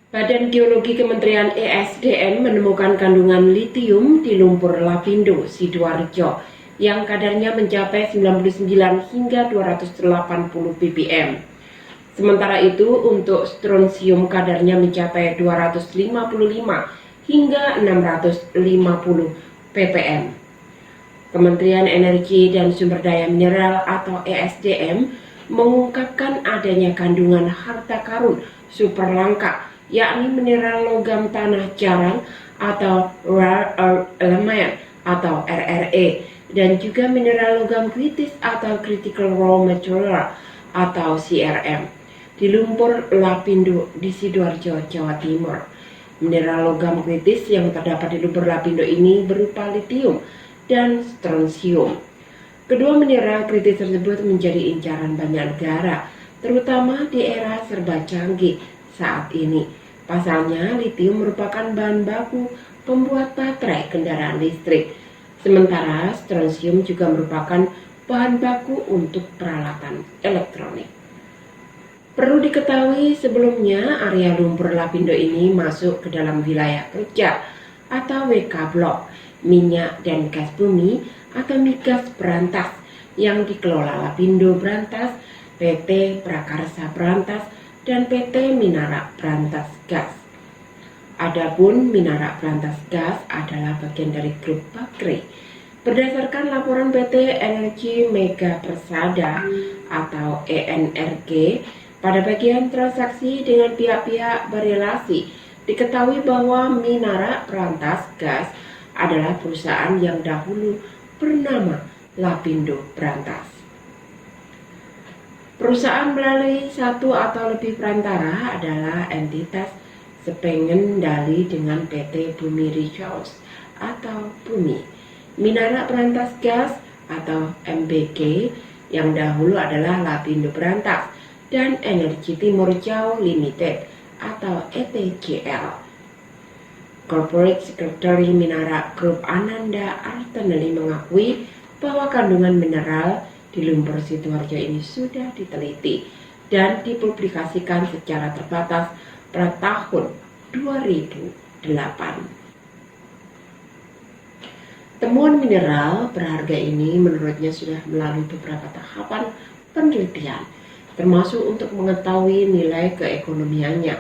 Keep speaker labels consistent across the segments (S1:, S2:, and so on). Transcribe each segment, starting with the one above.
S1: Badan Geologi Kementerian ESDM menemukan kandungan litium di lumpur Lapindo, Sidoarjo, yang kadarnya mencapai 99 hingga 280 ppm. Sementara itu, untuk strontium kadarnya mencapai 255 hingga 650 ppm. Kementerian Energi dan Sumber Daya Mineral atau ESDM mengungkapkan adanya kandungan harta karun super langka, yakni mineral logam tanah jarang atau rare earth element atau RRE, dan juga mineral logam kritis atau critical raw material atau CRM di lumpur Lapindo di Sidoarjo, Jawa Timur. Mineral logam kritis yang terdapat di lumpur Lapindo ini berupa litium dan strontium. Kedua mineral kritis tersebut menjadi incaran banyak negara, terutama di era serba canggih saat ini. Pasalnya, litium merupakan bahan baku pembuat baterai kendaraan listrik, sementara strontium juga merupakan bahan baku untuk peralatan elektronik. Perlu diketahui sebelumnya, area lumpur Lapindo ini masuk ke dalam wilayah kerja atau WK Blok, minyak dan gas bumi atau migas berantas yang dikelola Lapindo Berantas, PT Prakarsa Berantas, dan PT Minara Berantas Gas. Adapun Minara Berantas Gas adalah bagian dari grup Bakri. Berdasarkan laporan PT Energi Mega Persada atau ENRG, pada bagian transaksi dengan pihak-pihak berelasi, diketahui bahwa Minara Berantas Gas adalah perusahaan yang dahulu bernama Lapindo Berantas. Perusahaan melalui satu atau lebih perantara adalah entitas sepengendali dengan PT Bumi Resources atau Bumi, Minara Berantas Gas atau MBG yang dahulu adalah Lapindo Berantas, dan Energi Timur Jauh Limited atau ETGL. Corporate Secretary Minara Group Ananda Artanelli mengakui bahwa kandungan mineral di lumpur Sidoarjo ini sudah diteliti dan dipublikasikan secara terbatas pada tahun 2008. Temuan mineral berharga ini menurutnya sudah melalui beberapa tahapan penelitian, termasuk untuk mengetahui nilai keekonomiannya.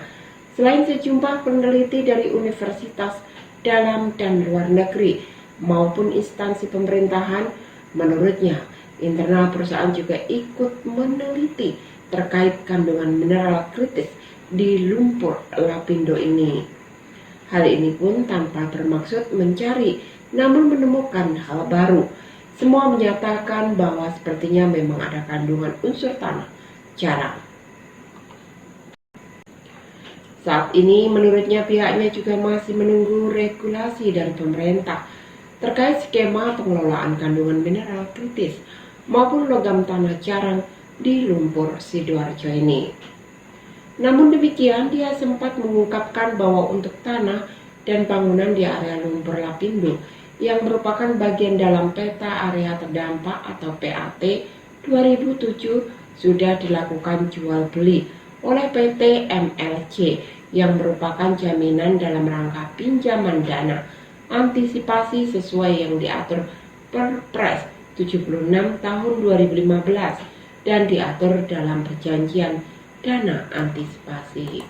S1: Selain sejumlah peneliti dari universitas dalam dan luar negeri maupun instansi pemerintahan, menurutnya internal perusahaan juga ikut meneliti terkait kandungan mineral kritis di lumpur Lapindo ini. Hal ini pun tanpa bermaksud mencari, namun menemukan hal baru. Semua menyatakan bahwa sepertinya memang ada kandungan unsur tanah jarang. Saat ini menurutnya pihaknya juga masih menunggu regulasi dari pemerintah terkait skema pengelolaan kandungan mineral kritis maupun logam tanah jarang di lumpur Sidoarjo ini. Namun demikian, dia sempat mengungkapkan bahwa untuk tanah dan bangunan di area lumpur Lapindo yang merupakan bagian dalam peta area terdampak atau PAT 2007 sudah dilakukan jual beli oleh PT MLC yang merupakan jaminan dalam rangka pinjaman dana antisipasi sesuai yang diatur Perpres 76 tahun 2015 dan diatur dalam perjanjian dana antisipasi.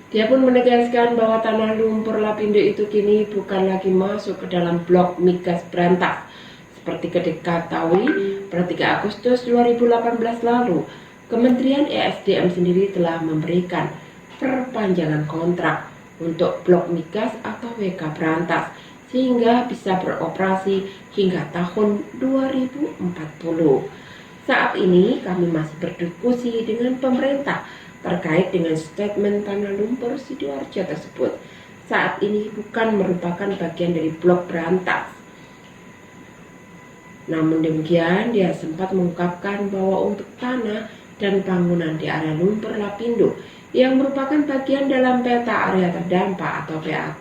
S1: Dia pun menegaskan bahwa tanah lumpur Lapindo itu kini bukan lagi masuk ke dalam blok migas berantas. Seperti diketahui, pada 3 Agustus 2018 lalu, Kementerian ESDM sendiri telah memberikan perpanjangan kontrak untuk blok migas atau WK Berantas sehingga bisa beroperasi hingga tahun 2040. Saat ini kami masih berdiskusi dengan pemerintah terkait dengan statement tanah lumpur Sidoarjo tersebut. Saat ini bukan merupakan bagian dari blok Berantas. Namun demikian, dia sempat mengungkapkan bahwa untuk tanah dan bangunan di area lumpur Lapindo yang merupakan bagian dalam peta area terdampak atau PAT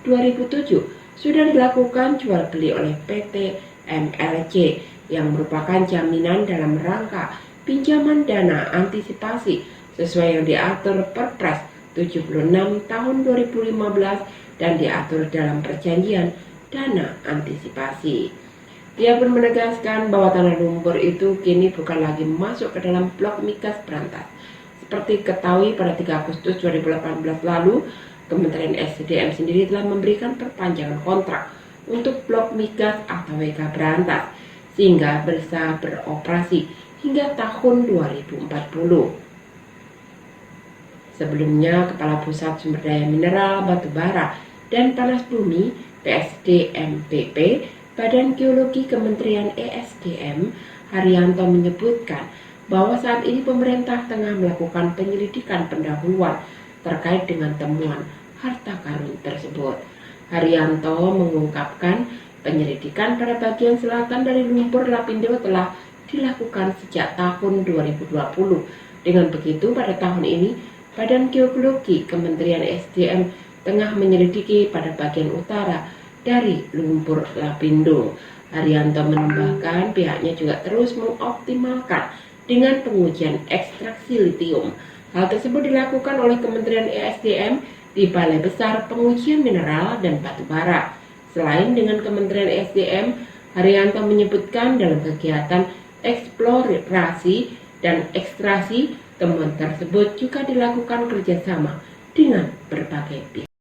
S1: 2007 sudah dilakukan jual beli oleh PT MLC yang merupakan jaminan dalam rangka pinjaman dana antisipasi sesuai yang diatur Perpres 76 tahun 2015 dan diatur dalam perjanjian dana antisipasi. Dia pun menegaskan bahwa tanah lumpur itu kini bukan lagi masuk ke dalam blok migas berantas. Seperti ketahui pada 3 Agustus 2018 lalu, Kementerian SDM sendiri telah memberikan perpanjangan kontrak untuk blok migas atau WK berantas sehingga bisa beroperasi hingga tahun 2040. Sebelumnya, Kepala Pusat Sumber Daya Mineral, Batubara, dan Panas Bumi (PSDMBP) Badan Geologi Kementerian ESDM, Haryanto menyebutkan bahwa saat ini pemerintah tengah melakukan penyelidikan pendahuluan terkait dengan temuan harta karun tersebut. Haryanto mengungkapkan penyelidikan pada bagian selatan dari lumpur Lapindo telah dilakukan sejak tahun 2020. Dengan begitu, pada tahun ini Badan Geologi Kementerian SDM tengah menyelidiki pada bagian utara dari lumpur Lapindo. Haryanto menambahkan pihaknya juga terus mengoptimalkan dengan pengujian ekstraksi litium. Hal tersebut dilakukan oleh Kementerian ESDM di Balai Besar Pengujian Mineral dan Batubara. Selain dengan Kementerian ESDM, Haryanto menyebutkan dalam kegiatan eksplorasi dan ekstraksi, temuan tersebut juga dilakukan kerjasama dengan berbagai pihak.